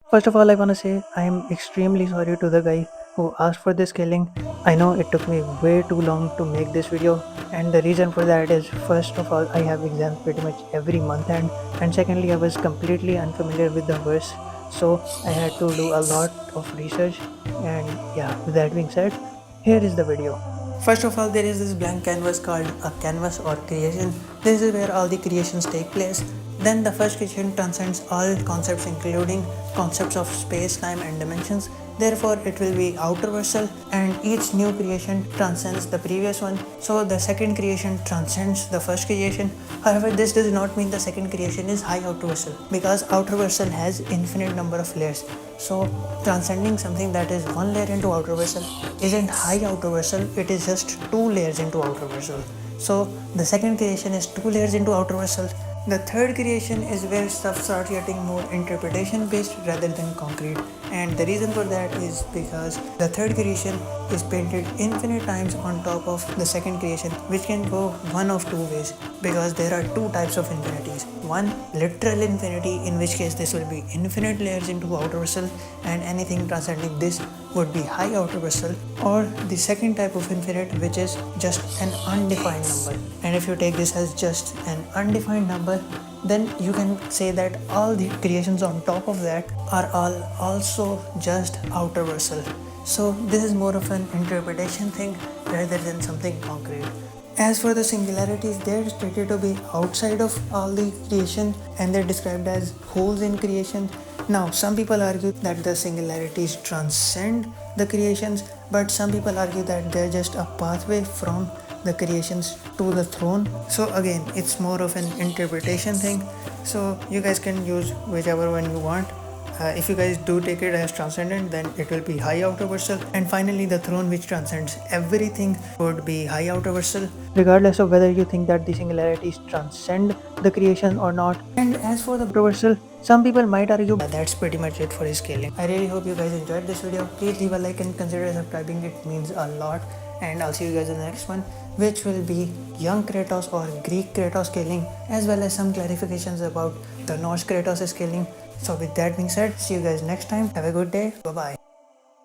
First of all, I want to say I am extremely sorry to the guy who asked for this scaling. I know it took me way too long to make this video, and the reason for that is first of all, I have exams pretty much every month, and secondly, I was completely unfamiliar with the verse, so I had to do a lot of research. And yeah, with that being said, here is the video. First of all, there is this blank canvas called a canvas or creation. This is where all the creations take place. Then the first creation transcends all concepts, including concepts of space, time, and dimensions. Therefore, it will be outerversal, and each new creation transcends the previous one. So the second creation transcends the first creation. However, this does not mean the second creation is high outerversal, because outerversal has infinite number of layers. So transcending something that is one layer into outerversal isn't high outerversal, it is just two layers into outerversal. So the second creation is two layers into outerversal. The third creation is where stuff starts getting more interpretation based rather than concrete, and the reason for that is because the third creation is painted infinite times on top of the second creation, which can go one of two ways, because there are two types of infinities. One, literal infinity, in which case this will be infinite layers into outerversal and anything transcending this would be high outerversal, or the second type of infinite, which is just an undefined number. And if you take this as just an undefined number, then you can say that all the creations on top of that are all also just outerversal. So this is more of an interpretation thing rather than something concrete. As for the singularities, they're stated to be outside of all the creation, and they're described as holes in creation. Now, some people argue that the singularities transcend the creations, but some people argue that they're just a pathway from the creations to the throne. So again, it's more of an interpretation thing. So you guys can use whichever one you want. If you guys do take it as transcendent, then it will be high outerversal. And finally, the throne, which transcends everything, would be high outerversal, regardless of whether you think that the singularities transcend the creation or not. And as for the outerversal, some people might argue that's pretty much it for his scaling. I really hope you guys enjoyed this video. Please leave a like and consider subscribing, it means a lot. And I'll see you guys in the next one, which will be young Kratos or Greek Kratos scaling, as well as some clarifications about the Norse Kratos scaling. So with that being said, see you guys next time. Have a good day. Bye bye.